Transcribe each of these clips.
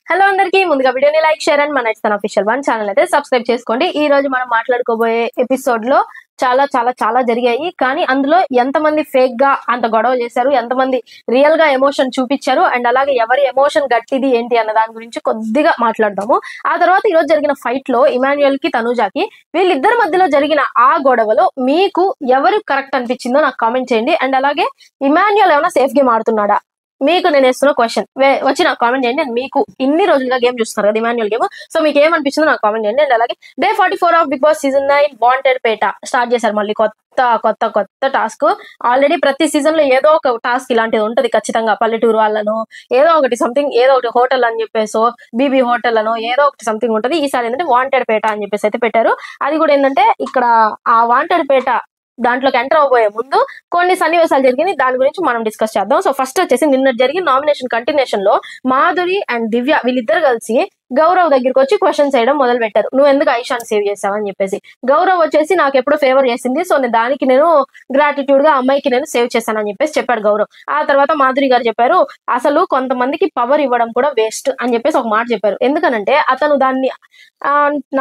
Hello అందరికీ ముందుగా వీడియోని లైక్ షేర్ అండ్ మన తన అఫీషియల్ వన్ ఛానల్ అయితే సబ్స్క్రైబ్ చేసుకోండి. ఈ రోజు మనం మాట్లాడుకోబోయే ఎపిసోడ్ లో చాలా చాలా చాలా జరిగాయి. కానీ అందులో ఎంతమంది ఫేక్ గా అంత గొడవ చేశారు, ఎంతమంది రియల్ గా ఎమోషన్ చూపించారు, అండ్ అలాగే ఎవరి ఎమోషన్ గట్టిది ఏంటి అన్న దాని గురించి కొద్దిగా మాట్లాడదాము. ఆ తర్వాత ఈ రోజు జరిగిన ఫైట్ లో ఇమాన్యుయల్ కి తనూజాకి వీళ్ళిద్దరి మధ్యలో జరిగిన ఆ గొడవలో మీకు ఎవరు కరెక్ట్ అనిపించిందో నాకు కామెంట్ చేయండి. అండ్ అలాగే ఇమాన్యుయల్ ఏమైనా సేఫ్ గేమ్ ఆడుతున్నాడా మీకు నేను వేస్తున్న క్వశ్చన్ వచ్చి నాకు కామెంట్ చేయండి. అండ్ మీకు ఇన్ని రోజులుగా గేమ్ చూస్తున్నారు కదా ఇమాన్యుయల్ గేమ్, సో మీకు ఏమనిపించిందో నాకు కామెంట్ చేయండి. అండ్ అలాగే day 44 of Bigg Boss season 9 wanted పేట స్టార్ట్ చేశారు. మళ్ళీ కొత్త కొత్త కొత్త టాస్క్. ఆల్రెడీ ప్రతి సీజన్ లో ఏదో ఒక టాస్క్ ఇలాంటిది ఉంటది ఖచ్చితంగా. పల్లెటూరు వాళ్ళను ఏదో ఒకటి సంథింగ్, ఏదో ఒకటి హోటల్ అని చెప్పేసో బీబీ హోటల్ అనో ఏదో ఒకటి సంథింగ్ ఉంటది. ఈసారి ఏంటంటే వాంటెడ్ పేట అని చెప్పేసి అయితే పెట్టారు. అది కూడా ఏంటంటే ఇక్కడ ఆ వాంటెడ్ పేట దాంట్లోకి ఎంటర్ అవబోయే ముందు కొన్ని సన్నివేశాలు జరిగింది, దాని గురించి మనం డిస్కస్ చేద్దాం. సో ఫస్ట్ వచ్చేసి నిన్న జరిగిన నామినేషన్ కంటిన్యూషన్ లో మాధురి అండ్ దివ్య వీళ్ళిద్దరు కలిసి గౌరవ్ దగ్గరికి వచ్చి క్వశ్చన్స్ చేయడం మొదలు పెట్టారు. నువ్వు ఎందుకు ఐషాన్ సేవ్ చేసావని చెప్పేసి. గౌరవ్ వచ్చేసి నాకు ఎప్పుడు ఫేవర్ చేసింది, సో నేను దానికి నేను గ్రాటిట్యూడ్ గా అమ్మాయికి నేను సేవ్ చేశానని చెప్పేసి చెప్పాడు గౌరవ్. ఆ తర్వాత మాధురి గారు చెప్పారు అసలు కొంతమందికి పవర్ ఇవ్వడం కూడా వేస్ట్ అని చెప్పేసి ఒక మాట చెప్పారు. ఎందుకనంటే అతను దాన్ని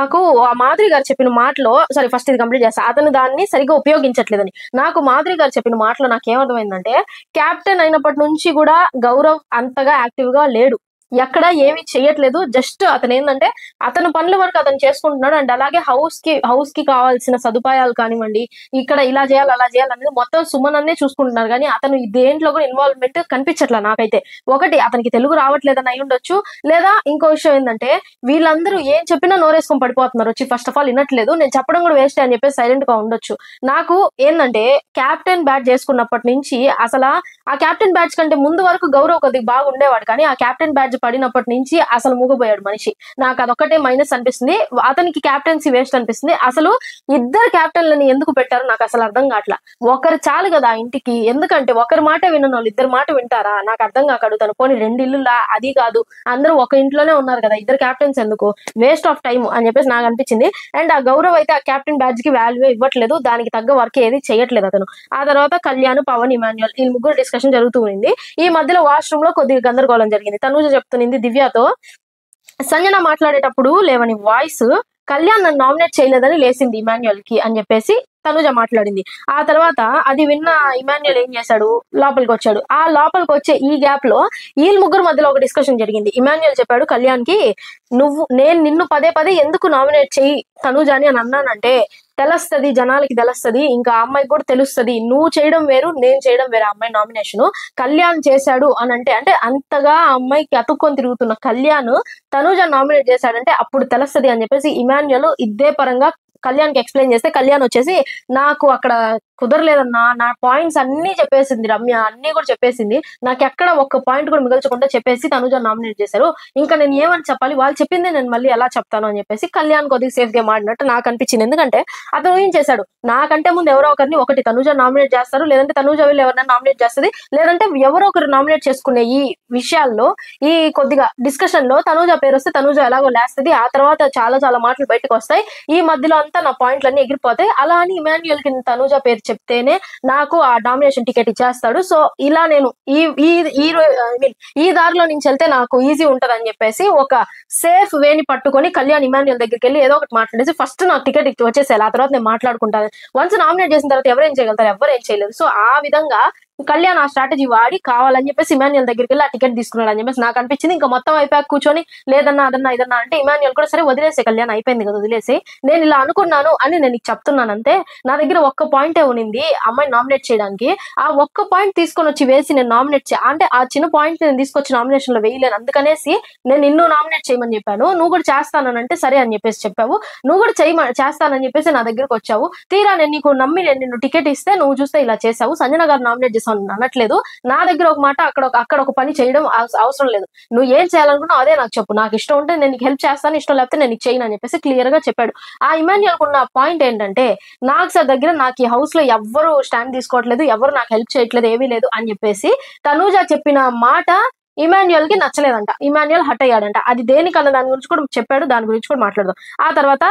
నాకు ఆ మాధురి గారు చెప్పిన మాటలో ఫస్ట్ ఇది కంప్లీట్ చేస్తా. అతను దాన్ని సరిగ్గా ఉపయోగించట్లేదని నాకు మాధురి గారు చెప్పిన మాటలో నాకు ఏమర్థమైందంటే కెప్టెన్ అయినప్పటి నుంచి కూడా గౌరవ్ అంతగా యాక్టివ్ గా లేడు, ఎక్కడ ఏమి చెయ్యట్లేదు. జస్ట్ అతను ఏంటంటే అతను పనుల వరకు అతను చేసుకుంటున్నాడు. అండ్ అలాగే హౌస్ కి కావాల్సిన సదుపాయాలు కానివ్వండి, ఇక్కడ ఇలా చేయాలి అలా చేయాలి అనేది మొత్తం సుమన్ అన్నే చూసుకుంటున్నారు. కానీ అతను దేంట్లో కూడా ఇన్వాల్వ్మెంట్ కనిపించట్లా నాకైతే. ఒకటి అతనికి తెలుగు రావట్లేదని అయి ఉండొచ్చు, లేదా ఇంకో విషయం ఏంటంటే వీళ్ళందరూ ఏం చెప్పినా నోరేసుకొని పడిపోతున్నారు వచ్చి. ఫస్ట్ ఆఫ్ ఆల్ వినట్లేదు, నేను చెప్పడం కూడా వేస్ట్ అని చెప్పేసి సైలెంట్ గా ఉండొచ్చు. నాకు ఏంటంటే క్యాప్టెన్ బ్యాట్ చేసుకున్నప్పటి నుంచి అసలు ఆ క్యాప్టెన్ బ్యాచ్ కంటే ముందు వరకు గౌరవ్ కొద్దిగా బాగా ఉండేవాడు, కానీ ఆ క్యాప్టెన్ బ్యాచ్ పడినప్పటి నుంచి అసలు మూగపోయాడు మనిషి. నాకు అదొక్కటే మైనస్ అనిపిస్తుంది. అతనికి క్యాప్టెన్సీ వేస్ట్ అనిపిస్తుంది. అసలు ఇద్దరు క్యాప్టెన్లని ఎందుకు పెట్టారు నాకు అసలు అర్థం కావట్లా. ఒకరు చాలు కదా ఇంటికి, ఎందుకంటే ఒకరి మాట విన్న వాళ్ళు ఇద్దరు మాట వింటారా నాకు అర్థం కాక అడుగుతాను. పోనీ 2 ఇల్లులా అది కాదు, అందరూ ఒక ఇంట్లోనే ఉన్నారు కదా, ఇద్దరు క్యాప్టెన్స్ ఎందుకు, వేస్ట్ ఆఫ్ టైం అని చెప్పేసి నాకు అనిపించింది. అండ్ ఆ గౌరవ్ అయితే ఆ క్యాప్టెన్ బ్యాచ్ కి వాల్యూ ఇవ్వట్లేదు, దానికి తగ్గ వర్క్ ఏది చేయట్లేదు అతను. ఆ తర్వాత కళ్యాణ్, పవన్, ఇమాన్యుయల్ ఈ ముగ్గురు డిస్కషన్ జరుగుతూ ఉంది. ఈ మధ్యలో వాష్రూమ్ లో కొద్దిగా గందరగోళం జరిగింది. తనూజ చెప్తుంది దివ్యతో సంజన మాట్లాడేటప్పుడు లేవని వాయిస్ కళ్యాణ్ నన్ను నామినేట్ చేయలేదని లేసింది ఇమాన్యుయల్ కి అని చెప్పేసి తనూజ మాట్లాడింది. ఆ తర్వాత అది విన్న ఇమాన్యుయల్ ఏం చేశాడు, లోపలికి వచ్చాడు. ఆ లోపలికి వచ్చే ఈ గ్యాప్ లో వీళ్ళ ముగ్గురు మధ్యలో ఒక డిస్కషన్ జరిగింది. ఇమాన్యుయల్ చెప్పాడు కళ్యాణ్ కి, నేను నిన్ను పదే పదే ఎందుకు నామినేట్ చెయ్యి తనూజాని అని అన్నానంటే తెలుస్తుంది, జనాలకి తెలుస్తుంది, ఇంకా అమ్మాయికి కూడా తెలుస్తుంది. నువ్వు చేయడం వేరు, నేను చేయడం వేరు. అమ్మాయి నామినేషన్ కళ్యాణ్ చేశాడు అని అంటే అంతగా ఆ అమ్మాయికి అతుక్కొని తిరుగుతున్న కళ్యాణ్ తనూజ నామినేట్ చేశాడంటే అప్పుడు తెలుస్తుంది అని చెప్పేసి ఇమాన్యుయల్ ఇదే పరంగా కళ్యాణ్ కి ఎక్స్ప్లెయిన్ చేస్తే కళ్యాణ్ వచ్చేసి నాకు అక్కడ కుదరలేదన్నా, నా పాయింట్స్ అన్ని చెప్పేసింది రమ్య, అన్ని కూడా చెప్పేసింది, నాకు ఎక్కడ ఒక్క పాయింట్ కూడా మిగల్చకుండా చెప్పేసి తనూజ నామినేట్ చేశారు, ఇంకా నేను ఏమని చెప్పాలి, వాళ్ళు చెప్పింది నేను మళ్ళీ ఎలా చెప్తాను అని చెప్పేసి కళ్యాణ్ కొద్దిగా సేఫ్ గేమ్ ఆడినట్టు నాకు అనిపించింది. ఎందుకంటే అతను ఏం చేశాడు, నాకంటే ముందు ఎవరో ఒకరిని ఒకటి తనూజ నామినేట్ చేస్తారు, లేదంటే తనూజ వీళ్ళు ఎవరైనా నామినేట్ చేస్తుంది, లేదంటే ఎవరో ఒకరు నామినేట్ చేసుకునే ఈ విషయాల్లో ఈ కొద్దిగా డిస్కషన్ లో తనూజ పేరు వస్తే తనూజ ఎలాగో లేస్తుంది. ఆ తర్వాత చాలా చాలా మాటలు బయటకు వస్తాయి. ఈ మధ్యలో అంతా నా పాయింట్లన్నీ ఎగిరిపోతాయి. అలా అని ఇమాన్యుయల్ కి తనూజ పేరు చెప్తేనే నాకు ఆ డామినేషన్ టికెట్ ఇచ్చేస్తాడు. సో ఇలా నేను ఈ దారిలో నుంచి వెళ్తే నాకు ఈజీ ఉంటది అని చెప్పేసి ఒక సేఫ్ వేని పట్టుకొని కళ్యాణ్ ఇమాన్యుయల్ దగ్గరికి వెళ్ళి ఏదో ఒకటి మాట్లాడేసి ఫస్ట్ నాకు టికెట్ వచ్చేసేయాలి, ఆ తర్వాత నేను మాట్లాడుకుంటాను. వన్స్ నామినేట్ చేసిన తర్వాత ఎవరేం చేయగలుగుతారు, ఎవరేం చేయలేదు. సో ఆ విధంగా కళ్యాణ్ ఆ స్ట్రాటజీ వాడి కావాలని చెప్పేసి ఇమాన్యుయల్ దగ్గరికి వెళ్ళి ఆ టికెట్ తీసుకున్నాడు అని చెప్పేసి నాకు అనిపించింది. ఇంకా మొత్తం అయిపోయాక కూర్చొని లేదన్నా అదన్నా ఇదన్నా అంటే ఇమాన్యుయల్ కూడా సరే వదిలేసే కళ్యాణ్, అయిపోయింది కదా వదిలేసి, నేను ఇలా అనుకున్నాను అని నేను చెప్తున్నాను అంతే. నా దగ్గర ఒక్క పాయింటే ఉనింది అమ్మాయి నామినేట్ చేయడానికి, ఆ ఒక్క పాయింట్ తీసుకొని వచ్చి వేసి నేను నామినేట్ అంటే ఆ చిన్న పాయింట్ నేను తీసుకొచ్చి నామినేషన్ లో వేయలేను, అందుకనేసి నేను నిన్ను నామినేట్ చేయమని చెప్పాను. నువ్వు కూడా చేస్తానంటే సరే అని చెప్పేసి చెప్పావు, నువ్వు కూడా చేస్తానని చెప్పేసి నా దగ్గరకు వచ్చావు. తీరా నేను నీకు నమ్మి నేను నిన్ను టికెట్ ఇస్తే నువ్వు చూస్తే ఇలా చేసావు. సంజన గారు నామినేట్ అనట్లేదు, నా దగ్గర ఒక మాట అక్కడ ఒక పని చేయడం అవసరం లేదు. నువ్వు ఏం చేయాలనుకున్నావు అదే నాకు చెప్పు, నాకు ఇష్టం ఉంటే నేను హెల్ప్ చేస్తాను, ఇష్టం లేకపోతే నేను చేయను అని చెప్పేసి క్లియర్ గా చెప్పాడు. ఆ ఇమాన్యుయల్ కున్న పాయింట్ ఏంటంటే నాకు సార్ దగ్గర నాకు ఈ హౌస్ లో ఎవ్వరు స్టాండ్ తీసుకోవట్లేదు, ఎవరు నాకు హెల్ప్ చేయట్లేదు, ఏమీ లేదు అని చెప్పేసి తనూజ చెప్పిన మాట ఇమాన్యుయల్ కి నచ్చలేదంట. ఇమాన్యుయల్ హట్ అయ్యాడంట. అది దేనికన్నా దాని గురించి కూడా చెప్పాడు, దాని గురించి కూడా మాట్లాడదాం. ఆ తర్వాత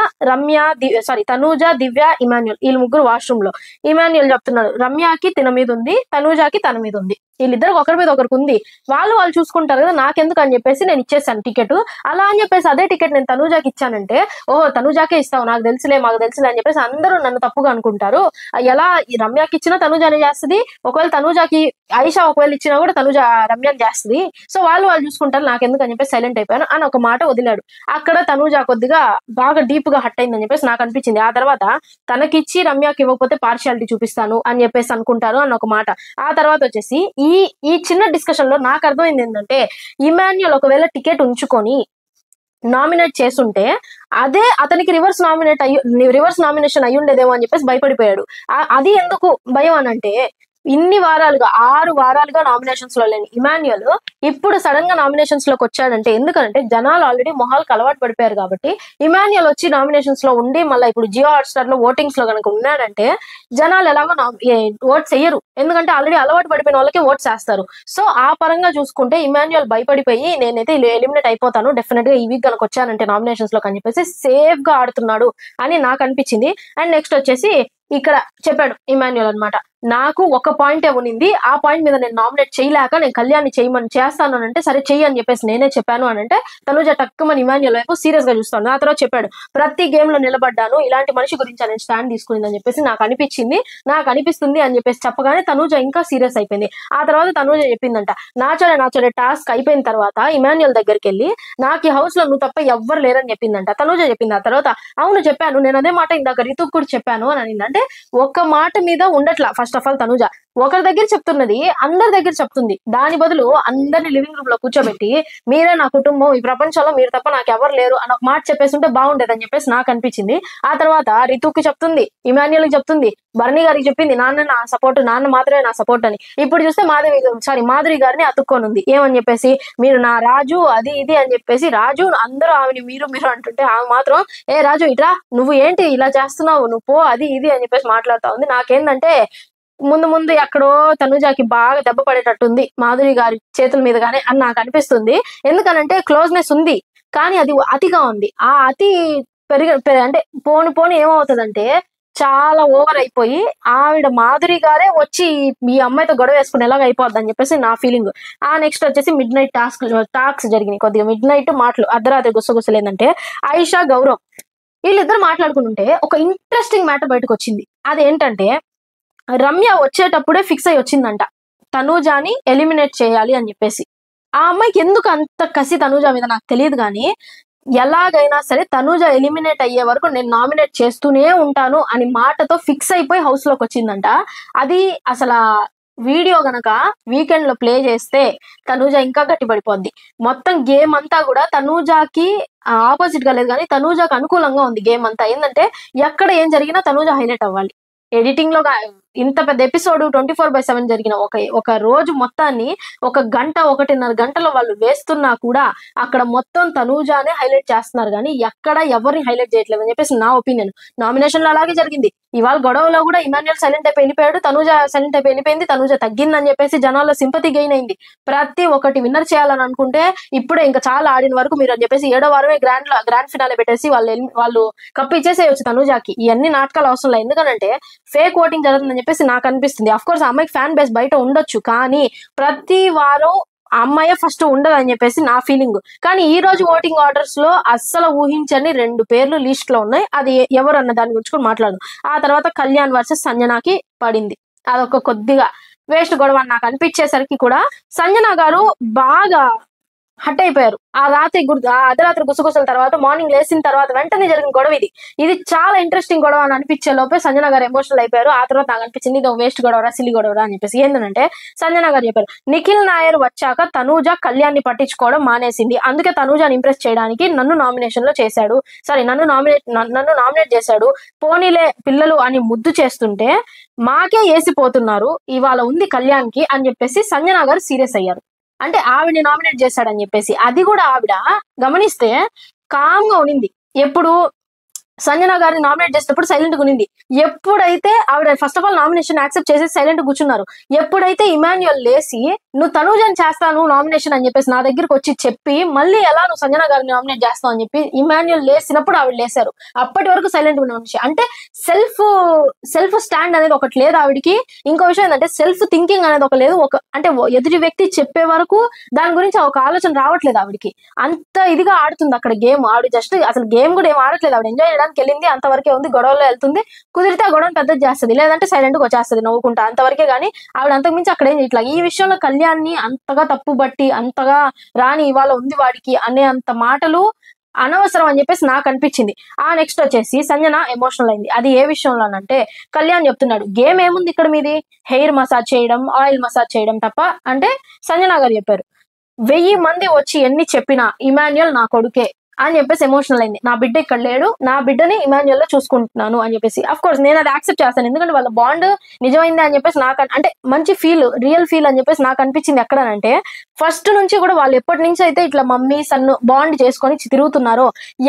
తనూజ, దివ్య, ఇమాన్యుయల్ వీళ్ళు ముగ్గురు వాష్రూమ్ లో ఇమాన్యుయల్ చెప్తున్నాడు రమ్యకి తిన మీద ఉంది, తనూజకి తన మీద ఉంది. వీళ్ళిద్దరు ఒకరి మీద ఒకరికి ఉంది, వాళ్ళు చూసుకుంటారు కదా, నాకెందుకు అని చెప్పేసి నేను ఇచ్చేసాను టికెట్. అలా అని చెప్పేసి అదే టికెట్ నేను తనూజాకి ఇచ్చానంటే, ఓహో తనూజాకే ఇస్తావు, నాకు తెలుసులే మాకు తెలుసులే అని చెప్పేసి అందరూ నన్ను తప్పుగా అనుకుంటారు. ఎలా ఈ రమ్యకి ఇచ్చినా తనూజానే చేస్తుంది, ఒకవేళ తనూజాకి ఐషా ఒకవేళ ఇచ్చినా కూడా తనూజ రమ్యని చేస్తుంది. సో వాళ్ళు చూసుకుంటారు, నాకెందుకు అని చెప్పేసి సైలెంట్ అయిపోయాను అని ఒక మాట వదిలాడు. అక్కడ తనూజ కొద్దిగా బాగా డీప్ గా హట్ అయిందని చెప్పేసి నాకు అనిపించింది. ఆ తర్వాత తనకిచ్చి రమ్యకి ఇవ్వకపోతే పార్షియాలిటీ చూపిస్తాను అని చెప్పేసి అనుకుంటారు అని ఒక మాట. ఆ తర్వాత వచ్చేసి ఈ ఈ చిన్న డిస్కషన్ లో నాకు అర్థమైంది ఏంటంటే, ఇమాన్యుయల్ ఒకవేళ టికెట్ ఉంచుకొని నామినేట్ చేస్తుంటే అదే అతనికి రివర్స్ నామినేషన్ అయ్యి ఉండేదేమో అని చెప్పేసి భయపడిపోయాడు. అది ఎందుకు భయం అని అంటే, ఇన్ని వారాలుగా 6 వారాలుగా నామినేషన్స్ లో లేని ఇమాన్యుయల్ ఇప్పుడు సడన్ గా నామినేషన్స్ లోకి వచ్చాడంటే, ఎందుకంటే జనాలు ఆల్రెడీ మొహాలకు అలవాటు పడిపోయారు కాబట్టి, ఇమాన్యుయల్ వచ్చి నామినేషన్స్ లో ఉండి మళ్ళీ ఇప్పుడు జియో హాట్స్టార్ లో ఓటింగ్స్ లో కనుక ఉన్నాడంటే జనాలు ఎలాగో ఓట్స్ వేయరు, ఎందుకంటే ఆల్రెడీ అలవాటు పడిపోయిన వాళ్ళకి ఓట్స్ వేస్తారు. సో ఆ పరంగా చూసుకుంటే ఇమాన్యుయల్ భయపడిపోయి నేనైతే ఎలిమినేట్ అయిపోతాను డెఫినెట్ గా ఈ వీక్ కనుక వచ్చానంటే నామినేషన్స్ లో అని చెప్పేసి సేఫ్ గా ఆడుతున్నాడు అని నాకు అనిపించింది. అండ్ నెక్స్ట్ వచ్చేసి ఇక్కడ చెప్పాడు ఇమాన్యుయల్ అనమాట, నాకు ఒక పాయింటే ఉనింది, ఆ పాయింట్ మీద నేను నామినేట్ చేయలేక నేను కళ్యాణ్ని చేస్తాను అని అంటే, సరే చెయ్యి అని చెప్పేసి నేనే చెప్పాను అని అంటే తనుజ టక్కుమని ఇమాన్యుయల్ వైపు సీరియస్ గా చూస్తాను. ఆ తర్వాత చెప్పాడు, ప్రతి గేమ్ లో నిలబడ్డాను, ఇలాంటి మనిషి గురించి నేను స్టాండ్ తీసుకునింది అని చెప్పేసి నాకు అనిపిస్తుంది అని చెప్పేసి చెప్పగానే తనుజ ఇంకా సీరియస్ అయిపోయింది. ఆ తర్వాత తనుజ చెప్పిందంట, నాచోడే టాస్క్ అయిపోయిన తర్వాత ఇమాన్యుయల్ దగ్గరికి వెళ్ళి, నాకు ఈ హౌస్ లో నువ్వు తప్ప ఎవ్వరు లేరని చెప్పిందంట. తనుజ చెప్పింది ఆ తర్వాత, అవును చెప్పాను, నేను అదే మాట ఇందాక రితుకు కూడా చెప్పాను అని అనింది. అంటే ఒక్క మాట మీద ఉండట్లా. ఫస్ట్ ఆఫ్ ఆల్ తనుజ ఒకరి దగ్గర చెప్తున్నది అందరి దగ్గర చెప్తుంది, దాని బదులు అందరిని లివింగ్ రూమ్ లో కూర్చోబెట్టి మీరే నా కుటుంబం, ఈ ప్రపంచంలో మీరు తప్ప నాకు ఎవరు లేరు అని ఒక మాట చెప్పేస్తుంటే బాగుండేది అని చెప్పేసి నాకు అనిపించింది. ఆ తర్వాత రితుకి చెప్తుంది, ఇమాన్యుయల్ కి చెప్తుంది, భరణి గారికి చెప్పింది, నాన్న మాత్రమే నా సపోర్ట్ అని. ఇప్పుడు చూస్తే మాధురి గారిని అతుక్కోనుంది ఏమని చెప్పేసి, మీరు నా రాజు అది ఇది అని చెప్పేసి, రాజు అందరూ ఆమెని మీరు అంటుంటే ఆమె మాత్రం, ఏ రాజు ఇట్రా, నువ్వు ఏంటి ఇలా చేస్తున్నావు, నువ్వు పో అది ఇది అని చెప్పేసి మాట్లాడుతా ఉంది. నాకేంటంటే ముందు ఎక్కడో తనుజాకి బాగా దెబ్బ పడేటట్టుంది మాధురి గారి చేతుల మీదగానే అని నాకు అనిపిస్తుంది. ఎందుకనంటే క్లోజ్నెస్ ఉంది, కానీ అది అతిగా ఉంది. ఆ అతి అంటే పోను ఏమవుతుందంటే చాలా ఓవర్ అయిపోయి ఆవిడ మాధురి గారే వచ్చి ఈ అమ్మాయితో గొడవ వేసుకునేలాగా అయిపోద్ది అని చెప్పేసి నా ఫీలింగ్. ఆ నెక్స్ట్ వచ్చేసి మిడ్ నైట్ టాక్స్ జరిగినాయి, కొద్దిగా మిడ్ నైట్ మాటలు, అర్ధరాత్రి గుసగుసలు. ఏంటంటే ఐషా గౌరవ్ వీళ్ళిద్దరు మాట్లాడుకుంటుంటే ఒక ఇంట్రెస్టింగ్ మ్యాటర్ బయటకు వచ్చింది. అదేంటంటే, రమ్య వచ్చేటప్పుడే ఫిక్స్ అయ్యి వచ్చిందంట తనూజాని ఎలిమినేట్ చేయాలి అని చెప్పేసి. ఆ అమ్మాయికి ఎందుకు అంత కసి తనూజా మీద నాకు తెలియదు, కానీ ఎలాగైనా సరే తనూజ ఎలిమినేట్ అయ్యే వరకు నేను నామినేట్ చేస్తూనే ఉంటాను అని మాటతో ఫిక్స్ అయిపోయి హౌస్ లోకి వచ్చిందంట. అది అసలు వీడియో గనక వీకెండ్ లో ప్లే చేస్తే తనూజ ఇంకా గట్టిపడిపోద్ది. మొత్తం గేమ్ అంతా కూడా తనూజాకి ఆపోజిట్ గా లేదు, కానీ తనూజాకి అనుకూలంగా ఉంది గేమ్ అంతా. ఏంటంటే ఎక్కడ ఏం జరిగినా తనూజ హైలైట్ అవ్వాలి. ఎడిటింగ్ లో ఇంత పెద్ద ఎపిసోడ్ 24/7 జరిగిన ఒక రోజు మొత్తాన్ని 1.5 గంటలో వాళ్ళు వేస్తున్నా కూడా అక్కడ మొత్తం తనూజానే హైలైట్ చేస్తున్నారు, కానీ ఎక్కడ ఎవరిని హైలైట్ చేయట్లేదు అని చెప్పేసి నా ఒపీనియన్. నామినేషన్ లో అలాగే జరిగింది. ఇవాళ గొడవలో కూడా ఇమాన్యుయల్ సైలెంట్ అయిపోయి వెళ్ళిపోయాడు, తనూజ సైలెంట్ అయిపోయి వెళ్ళిపోయింది. తనూజ తగ్గిందని చెప్పేసి జనాల్లో సింపతి గెయిన్ అయింది. ప్రతి ఒక్కటి విన్నర్ చేయాలని అనుకుంటే ఇప్పుడే ఇంకా చాలా ఆడిన వరకు మీరు అని చెప్పేసి 7వ వారమే గ్రాండ్ ఫినాలే పెట్టేసి వాళ్ళు కప్పు ఇచ్చేసేయచ్చు తనూజాకి. ఇవన్నీ నాటకాలు అవసరం లేదు, ఎందుకంటే ఫేక్ ఓటింగ్ జరుగుతుందని చెప్పేసి నాకు అనిపిస్తుంది. అఫ్ కోర్స్ ఆ అమ్మాయికి ఫ్యాన్ బేస్ బయట ఉండొచ్చు, కానీ ప్రతి వారం అమ్మాయి ఫస్ట్ ఉండదు అని చెప్పేసి నా ఫీలింగ్. కానీ ఈ రోజు ఓటింగ్ ఆర్డర్స్ లో అస్సలు ఊహించని 2 పేర్లు లిస్ట్ లో ఉన్నాయి. అది ఎవరు అన్న దాని గురించి కూడా మాట్లాడదు. ఆ తర్వాత కళ్యాణ్ వర్సెస్ సంజనాకి పడింది. అదొక కొద్దిగా వేస్ట్ గొడవ అని నాకు అనిపించేసరికి కూడా సంజన గారు బాగా హట్ అయిపోయారు. ఆ అర్ధరాత్రి గుసగుసల తర్వాత మార్నింగ్ లేచిన తర్వాత వెంటనే జరిగిన గొడవ ఇది చాలా ఇంట్రెస్టింగ్ గొడవ అని అనిపించే లోపే సంజన గారు ఎమోషనల్ అయిపోయారు. ఆ తర్వాత నాకు అనిపించింది ఇది వేస్ట్ గొడవరా, సిలి గొడవరా అని చెప్పేసి. ఏంటంటే సంజన గారు చెప్పారు, నిఖిల్ నాయర్ వచ్చాక తనూజ కళ్యాణ్ని పట్టించుకోవడం మానేసింది, అందుకే తనూజని ఇంప్రెస్ చేయడానికి నన్ను నామినేషన్ లో చేశాడు, నన్ను నామినేట్ చేశాడు, పోనీలే పిల్లలు అని ముద్దు చేస్తుంటే మాకే ఏసిపోతున్నారు, ఇవాళ ఉంది కళ్యాణ్కి అని చెప్పేసి సంజన గారు సీరియస్ అయ్యారు. అంటే ఆవిడని నామినేట్ చేశాడని చెప్పేసి. అది కూడా ఆవిడ గమనిస్తే కామ్ గా ఉనింది. ఎప్పుడు సంజన గారిని నామినేట్ చేసేటప్పుడు సైలెంట్ గా ఉనింది. ఎప్పుడైతే ఆవిడ first of all nomination accept చేసి సైలెంట్ కూర్చున్నారు, ఎప్పుడైతే ఇమాన్యుయల్ లేసి నువ్వు తనూజని చేస్తాను నామినేషన్ అని చెప్పేసి నా దగ్గరకు వచ్చి చెప్పి మళ్ళీ ఎలా నువ్వు సంజన గారిని నామినేట్ చేస్తావు అని చెప్పి ఇమాన్యుల్ లేసినప్పుడు ఆవిడ లేసారు. అప్పటి వరకు సైలెంట్ ఉన్న మనిషి. అంటే సెల్ఫ్ స్టాండ్ అనేది ఒకటి లేదు ఆవిడికి. ఇంకో విషయం ఏంటంటే సెల్ఫ్ థింకింగ్ అనేది ఒక లేదు. అంటే ఎదుటి వ్యక్తి చెప్పే వరకు దాని గురించి ఒక ఆలోచన రావట్లేదు ఆవిడికి. అంత ఇదిగా ఆడుతుంది అక్కడ గేమ్. ఆవిడ జస్ట్ అసలు గేమ్ కూడా ఏం ఆడట్లేదు. ఆవిడ ఎంజాయ్ చేయడానికి వెళ్ళింది, అంతవరకే ఉంది. గొడవలో వెళ్తుంది, కుదిరితే ఆ గొడవను పెద్దది చేస్తుంది, లేదంటే సైలెంట్ గా వచ్చేస్తుంది నవ్వుకుంటా, అంతవరకే. కానీ ఆవిడ అంతకుమించి అక్కడ ఏం చేయట్లా. ఈ విషయంలో కళ్యాణ్ని అంతగా తప్పుబట్టి అంతగా రాని ఇవాళ ఉంది వాడికి అనే అంత మాటలు అనవసరం అని చెప్పేసి నాకు అనిపించింది. ఆ నెక్స్ట్ వచ్చేసి సంజన ఎమోషనల్ అయింది. అది ఏ విషయంలోనంటే కళ్యాణ్ చెప్తున్నాడు గేమ్ ఏముంది ఇక్కడ మీది, హెయిర్ మసాజ్ చేయడం, ఆయిల్ మసాజ్ చేయడం తప్ప అంటే సంజన గారు చెప్పారు 1000 మంది వచ్చి ఎన్ని చెప్పినా ఇమాన్యుల్ నా కొడుకే అని చెప్పేసి ఎమోషనల్ అయింది. నా బిడ్డ ఇక్కడ లేడు, నా బిడ్డని ఇమాన్యుల్ లో చూసుకుంటున్నాను అని చెప్పేసి. అఫ్ కోర్స్ నేను అది యాక్సెప్ట్ చేస్తాను, ఎందుకంటే వాళ్ళ బాండ్ నిజమైంది అని చెప్పేసి నాకు అంటే మంచి ఫీల్, రియల్ ఫీల్ అని చెప్పేసి నాకు అనిపించింది. ఎక్కడనంటే ఫస్ట్ నుంచి కూడా వాళ్ళు ఎప్పటి నుంచి అయితే ఇట్లా మమ్మీ సన్ను బాండ్ చేసుకొని తిరుగుతున్నారో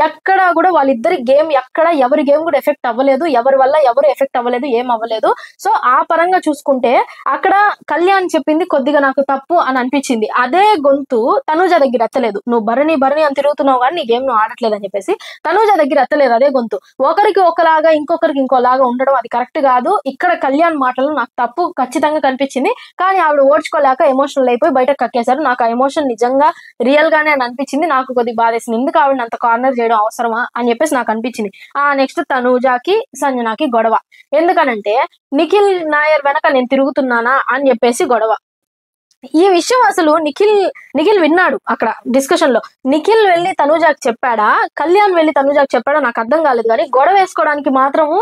ఎక్కడ కూడా వాళ్ళిద్దరి గేమ్ ఎక్కడ ఎవరి గేమ్ కూడా ఎఫెక్ట్ అవ్వలేదు, ఎవరి వల్ల ఎవరు ఎఫెక్ట్ అవ్వలేదు, ఏం అవ్వలేదు. సో ఆ పరంగా చూసుకుంటే అక్కడ కళ్యాణ్ చెప్పింది కొద్దిగా నాకు తప్పు అని అనిపించింది. అదే గొంతు తనూజ దగ్గర ఎత్తలేదు. నువ్వు భరణి అని తిరుగుతున్నావు కానీ నీ గేమ్ నువ్వు ఆడట్లేదు అని చెప్పేసి తనూజ దగ్గర ఎత్తలేదు అదే గొంతు. ఒకరికి ఒకలాగా ఇంకొకరికి ఇంకోలాగా ఉండడం అది కరెక్ట్ కాదు. ఇక్కడ కళ్యాణ్ మాటలు నాకు తప్పు ఖచ్చితంగా కనిపించింది. కానీ ఆవిడ ఓడ్చుకోలేక ఎమోషనల్ అయిపోయి బయటకు కక్కేశారు. నాకు ఆ ఎమోషన్ నిజంగా రియల్ గానే అని అనిపించింది. నాకు కొద్దిగా బాధేసింది, ఎందుకు ఆవిడ అంత కార్నర్ చేయడం అవసరమా అని చెప్పేసి నాకు అనిపించింది. ఆ నెక్స్ట్ తనూజాకి సంజనాకి గొడవ. ఎందుకనంటే నిఖిల్ నాయర్ వెనక నేను తిరుగుతున్నానా అని చెప్పేసి గొడవ. ఈ విషయం అసలు నిఖిల్ విన్నాడు అక్కడ డిస్కషన్ లో. నిఖిల్ వెళ్ళి తనూజాకి చెప్పాడా, కళ్యాణ్ వెళ్ళి తనూజాకి చెప్పాడా నాకు అర్థం కాలేదు. కానీ గొడవ వేసుకోవడానికి మాత్రము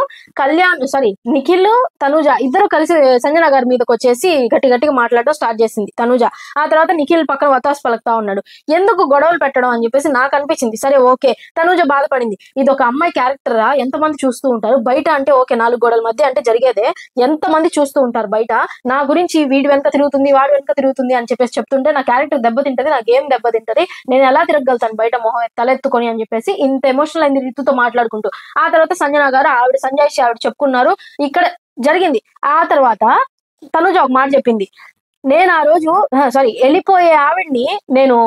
నిఖిల్ తనూజ ఇద్దరు కలిసి సంజన గారి మీదకి వచ్చేసి గట్టిగా మాట్లాడడం స్టార్ట్ చేసింది తనూజ. ఆ తర్వాత నిఖిల్ పక్కన వతాస్ పలుకుతా ఉన్నాడు. ఎందుకు గొడవలు పెట్టడం అని చెప్పేసి నాకు అనిపించింది. సరే ఓకే, తనూజ బాధపడింది. ఇది ఒక అమ్మాయి క్యారెక్టరా, ఎంతమంది చూస్తూ ఉంటారు బయట అంటే ఓకే 4 గోడల మధ్య అంటే జరిగేదే, ఎంతమంది చూస్తూ ఉంటారు బయట. నా గురించి వీడి వెనక తిరుగుతుంది, వాడి వెనక తిరుగుతుంది అని చెప్పేసి చెప్తుంటే నా క్యారెక్టర్ దెబ్బతింటది, నా గేమ్ దెబ్బతింటది, నేను ఎలా తిరగలుగుతాను బయట మొహం తలెత్తుకొని అని చెప్పేసి ఇంత ఎమోషనల్ అయింది రితుతో మాట్లాడుకుంటూ. ఆ తర్వాత సంజన గారు ఆవిడ సంజయ్ ఆవిడ చెప్పుకున్నారు, ఇక్కడ జరిగింది. ఆ తర్వాత తనుజ ఒక మాట చెప్పింది, నేను ఆ రోజు వెళ్ళిపోయే ఆవిడ్ని నేను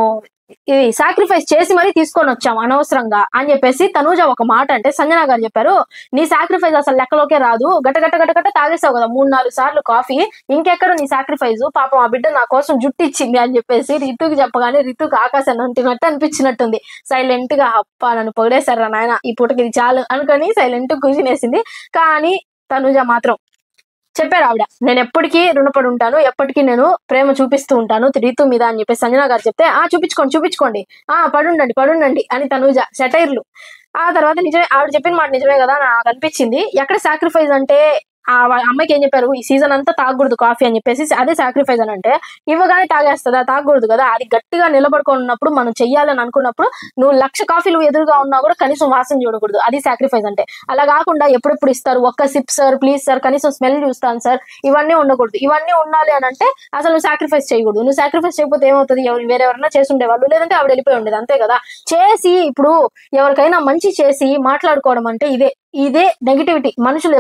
ఇది సాక్రిఫైస్ చేసి మరీ తీసుకొని వచ్చాం అనవసరంగా అని చెప్పేసి తనూజ ఒక మాట అంటే సంజన గారు చెప్పారు నీ సాక్రిఫైస్ అసలు లెక్కలోకే రాదు, గట్ట తాగేసావు కదా 3-4 సార్లు కాఫీ, ఇంకెక్కడ నీ సాక్రిఫైస్, పాపం ఆ బిడ్డ నా కోసం జుట్టు ఇచ్చింది అని చెప్పేసి రితుకి చెప్పగానే రితుకు ఆకాశాన్ని అంటినట్టు అనిపించినట్టుంది. సైలెంట్ గా అప్ప నన్ను పొగిడేశారా నాయన ఈ పూటకి ఇది చాలు అనుకొని సైలెంట్ కూర్చునేసింది. కానీ తనూజ మాత్రం చెప్పారు ఆవిడ నేను ఎప్పటికీ రుణపడి ఉంటాను, ఎప్పటికీ నేను ప్రేమ చూపిస్తూ ఉంటాను రీతు మీద అని చెప్పేసి సంజన గారు చెప్తే చూపించుకోండి పడుండండి అని తనూజ సెటైర్లు. ఆ తర్వాత నిజమే ఆవిడ చెప్పిన మాట నిజమే కదా నాకు అనిపించింది. ఎక్కడ సాక్రిఫైస్ అంటే ఆ అమ్మాయికి ఏం చెప్పారు ఈ సీజన్ అంతా తాగకూడదు కాఫీ అని చెప్పేసి, అదే సాక్రిఫైస్ అని అంటే ఇవ్వగానే తాగేస్తుందా, తాగకూడదు కదా. అది గట్టిగా నిలబడుకున్నప్పుడు మనం చెయ్యాలని అనుకున్నప్పుడు నువ్వు 1,00,000 కాఫీలు ఎదురుగా ఉన్నా కూడా కనీసం వాసన చూడకూడదు, అది సాక్రిఫైస్ అంటే. అలా కాకుండా ఎప్పుడెప్పుడు ఇస్తారు, ఒక్క సిప్ సార్ ప్లీజ్ సార్ కనీసం స్మెల్ చూస్తాను సార్, ఇవన్నీ ఉండకూడదు. ఇవన్నీ ఉండాలి అని అంటే అసలు నువ్వు సాక్రిఫైస్ చేయకూడదు. నువ్వు సాక్రిఫైస్ చేయకపోతే ఏమవుతుంది, వేరెవరైనా చేసి ఉండేవాళ్ళు, లేదంటే ఆవిడ వెళ్ళిపోయి ఉండేది, అంతే కదా. చేసి ఇప్పుడు ఎవరికైనా మంచి చేసి మాట్లాడుకోవడం అంటే ఇదే నెగిటివిటీ. మనుషులు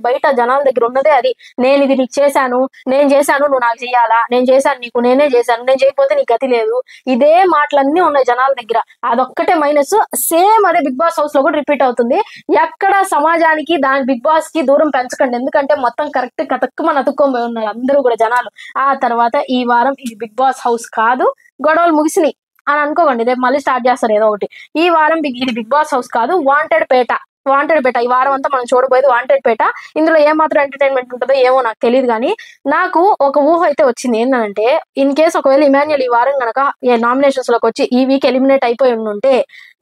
బయట జనాల దగ్గర ఉన్నదే అది. నేను ఇది నీకు చేశాను, నువ్వు నాకు చెయ్యాలా, నేను చేశాను నీకు, నేనే చేశాను, నేను చేయకపోతే నీకు గతి లేదు, ఇదే మాటలన్నీ ఉన్నాయి జనాల దగ్గర. అదొక్కటే మైనస్. సేమ్ అదే బిగ్ బాస్ హౌస్ లో కూడా రిపీట్ అవుతుంది. ఎక్కడ సమాజానికి దాని బిగ్ బాస్ కి దూరం పెంచకండి, ఎందుకంటే మొత్తం కరెక్ట్ కతక్కుమని అతుక్కొని ఉన్నారు అందరూ కూడా జనాలు. ఆ తర్వాత ఈ వారం ఇది బిగ్ బాస్ హౌస్ కాదు, గొడవలు ముగిసినాయి అని అనుకోకండి, రేపు మళ్ళీ స్టార్ట్ చేస్తారు ఏదో ఒకటి. ఈ వారం ఇది బిగ్ బాస్ హౌస్ కాదు, వాంటెడ్ పేట. ఈ వారం అంతా మనం చూడబోయేది వాంటెడ్ పేట. ఇందులో ఏమాత్రం ఎంటర్టైన్మెంట్ ఉంటుందో ఏమో నాకు తెలియదు, కానీ నాకు ఒక ఊహ అయితే వచ్చింది. ఏంటంటే ఇన్ కేసు ఒకవేళ ఇమాన్యుల్ ఈ వారం కనుక నామినేషన్స్ లోకి వచ్చి ఈ వీక్ ఎలిమినేట్ అయిపోయి ఉంటే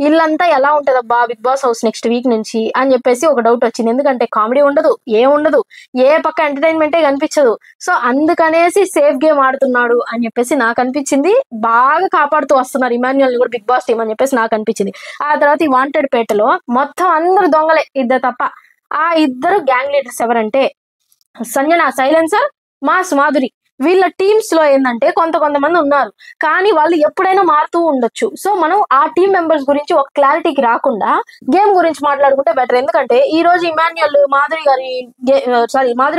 ఇల్లంతా ఎలా ఉంటదబ్బా Bigg Boss house next week నుంచి అని చెప్పేసి ఒక డౌట్ వచ్చింది. ఎందుకంటే కామెడీ ఉండదు, ఏముండదు, ఏ పక్క ఎంటర్టైన్మెంటే కనిపించదు. సో అందుకనేసి సేఫ్ గేమ్ ఆడుతున్నాడు అని చెప్పేసి నాకు అనిపించింది. బాగా కాపాడుతూ వస్తున్నారు ఇమాన్యుల్ కూడా బిగ్ బాస్ టీమ్ అని చెప్పేసి నాకు అనిపించింది. ఆ తర్వాత ఈ వాంటెడ్ పేటలో మొత్తం అందరూ దొంగలే, ఇద్దరు తప్ప. ఆ ఇద్దరు గ్యాంగ్ లీడర్స్ ఎవరంటే సంజన సైలెన్సర్, మాధురి. వీళ్ళ టీమ్స్ లో ఏంటంటే కొంతమంది ఉన్నారు, కానీ వాళ్ళు ఎప్పుడైనా మారుతూ ఉండొచ్చు. సో మనం ఆ టీమ్ మెంబర్స్ గురించి ఒక క్లారిటీకి రాకుండా గేమ్ గురించి మాట్లాడుకుంటే బెటర్. ఎందుకంటే ఈ రోజు ఇమాన్యుయల్ మాధురి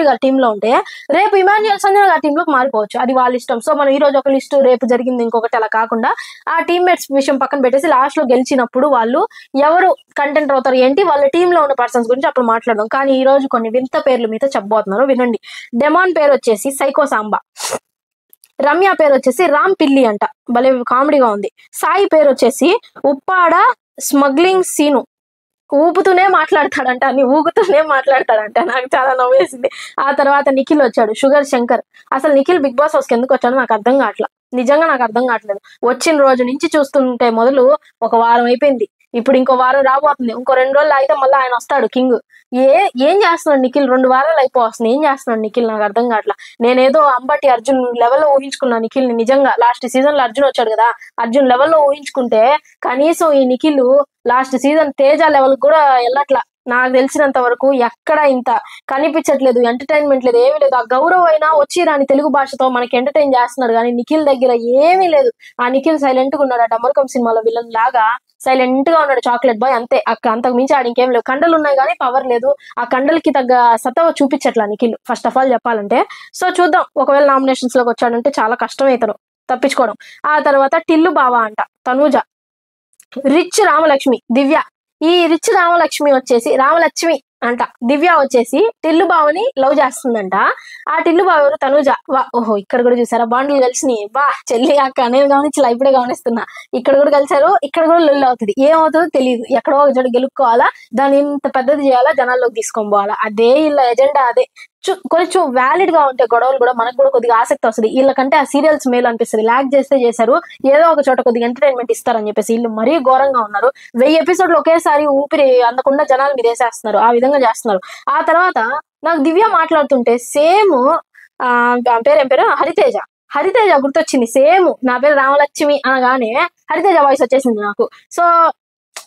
గారి టీమ్ లో ఉంటే రేపు ఇమాన్యుయల్ సంజన గారి టీమ్ లోకి మారిపోవచ్చు, అది వాళ్ళ ఇష్టం. సో మనం ఈ రోజు ఒక లిస్టు, రేపు జరిగింది ఇంకొకటి, అలా కాకుండా ఆ టీమ్మేట్స్ విషయం పక్కన పెట్టేసి లాస్ట్ లో గెలిచినప్పుడు వాళ్ళు ఎవరు కంటెంట్ అవుతారు ఏంటి, వాళ్ళ టీమ్ లో ఉన్న పర్సన్స్ గురించి అప్పుడు మాట్లాడదాం. కానీ ఈ రోజు కొన్ని వింత పేర్లు మీతో చెప్పబోతున్నాను, వినండి. డెమాన్ పేరు వచ్చేసి సైకో సాంబా, రమ్య పేరు వచ్చేసి రామ్ పిల్లి అంట, భలే కామెడీగా ఉంది. సాయి పేరు వచ్చేసి ఉప్పాడ స్మగ్లింగ్ సీను, ఊపుతూనే మాట్లాడతాడంట, అని ఊగుతూనే మాట్లాడతాడంట, నాకు చాలా నవ్వేసింది. ఆ తర్వాత నిఖిల్ వచ్చాడు, షుగర్ శంకర్. అసలు నిఖిల్ బిగ్ బాస్ హౌస్కి ఎందుకు వచ్చాడో నాకు అర్థం కావట్లేదు, నిజంగా నాకు అర్థం కావట్లేదు. వచ్చిన రోజు నుంచి చూస్తుంటే మొదలు ఒక వారం అయిపోయింది, ఇప్పుడు ఇంకో వారం రాబోతుంది, ఇంకో 2 రోజులు అయితే మళ్ళీ ఆయన వస్తాడు కింగ్. ఏం చేస్తున్నాడు నిఖిల్? 2 వారాలు అయిపోతుంది, ఏం చేస్తున్నాడు నిఖిల్? నాకు అర్థం కావట్లా. నేనేదో అంబటి అర్జున్ లెవెల్లో ఊహించుకున్నా నిఖిల్ ని, నిజంగా లాస్ట్ సీజన్ లో అర్జున్ వచ్చాడు కదా, అర్జున్ లెవెల్లో ఊహించుకుంటే కనీసం ఈ Nikhil last season Teja level కూడా వెళ్ళట్లా. నాకు తెలిసినంత వరకు ఎక్కడ ఇంత కనిపించట్లేదు, ఎంటర్టైన్మెంట్ లేదు, ఏమీ లేదు. ఆ గౌరవ్ అయినా వచ్చి రాని తెలుగు భాషతో మనకి ఎంటర్టైన్ చేస్తున్నాడు, కానీ నిఖిల్ దగ్గర ఏమీ లేదు. ఆ నిఖిల్ సైలెంట్ గా ఉన్నాడు, డమరుకం సినిమాలో విలన్ లాగా సైలెంట్ గా ఉన్నాడు, చాక్లెట్ బాయ్ అంతే. అంతకు మించి ఆడ ఇంకేం లేవు. కండలు ఉన్నాయి కానీ పవర్ లేదు, ఆ కండలకి తగ్గ సతవ చూపించట్లా నిఖిల్, ఫస్ట్ ఆఫ్ ఆల్ చెప్పాలంటే. సో చూద్దాం, ఒకవేళ నామినేషన్స్ లోకి వచ్చాడంటే చాలా కష్టం ఇతను తప్పించుకోవడం. ఆ తర్వాత టిల్లు బావా అంట తనూజ, రిచ్ రామలక్ష్మి దివ్య. ఈ రిచ్ రామలక్ష్మి వచ్చేసి రామలక్ష్మి అంట, దివ్య వచ్చేసి టిల్లు బావని లవ్ చేస్తుందంట. ఆ టిల్లు బావ ఎవరు? తనూజ. ఓహో, ఇక్కడ కూడా చూసారా బాండ్లు కలిసినాయి, బా చెల్లి అక్క, నేను గమనించలా, ఇప్పుడే గమనిస్తున్నా. ఇక్కడ కూడా కలిసారు, ఇక్కడ కూడా లొల్లి అవుతుంది, ఏమవుతుందో తెలియదు. ఎక్కడో ఒక చోట గెలుక్కోవాలా, దాన్ని ఇంత పెద్దది చేయాలా, జనాల్లోకి తీసుకొని పోవాలా, అదే వీళ్ళ ఎజెండా. అదే కొంచెం వ్యాలిడ్ గా ఉంటే గొడవలు కూడా మనకు కూడా కొద్దిగా ఆసక్తి వస్తుంది. వీళ్ళకంటే ఆ సీరియల్స్ మేలు అనిపిస్తుంది. లాగ్ చేస్తే చేశారు, ఏదో ఒక చోట కొద్దిగా ఎంటర్టైన్మెంట్ ఇస్తారని చెప్పేసి వీళ్ళు మరీ ఘోరంగా ఉన్నారు. 1000 ఎపిసోడ్లు ఒకేసారి ఊపిరి అందకుండా జనాలు మీద వేసేస్తున్నారు, ఆ విధంగా చేస్తున్నారు. ఆ తర్వాత నాకు దివ్య మాట్లాడుతుంటే సేమ్ ఏం పేరు హరితేజ, హరితేజ గుర్తొచ్చింది. సేమ్ నా పేరు రామలక్ష్మి అనగానే హరితేజ వాయిస్ వచ్చేసింది నాకు. సో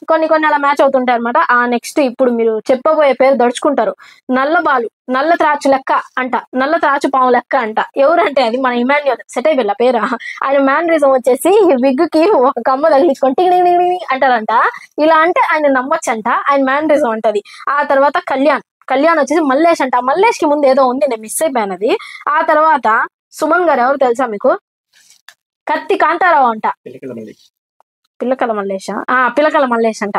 కొన్ని అలా మ్యాచ్ అవుతుంటాయి అనమాట. ఆ నెక్స్ట్ ఇప్పుడు మీరు చెప్పబోయే పేరు దడుచుకుంటారు, నల్లబాలు, నల్ల త్రాచు లెక్క అంట, నల్ల త్రాచు పాము లెక్క అంట. ఎవరంటే అది మన ఇమాన్యుయల్, సెట్ అయిపోయిన పేరు. ఆయన మ్యానరిజం వచ్చేసి విగ్ కి ఒక కమ్మ తగిలించుకొని టింగ్ టింగ్ టింగ్ అంటారంట. ఇలా అంటే ఆయన నమ్మొచ్చంట, ఆయన మ్యానరిజం అంటది. ఆ తర్వాత కళ్యాణ్ వచ్చేసి మల్లేష్ అంట. మల్లేష్ కి ముందు ఏదో ఉంది, నేను మిస్ అయిపోయాను అది. ఆ తర్వాత సుమన్ గారు ఎవరు తెలుసా మీకు? కత్తి కాంతారావు అంట, పిల్లకల మల్లేష్ అంట.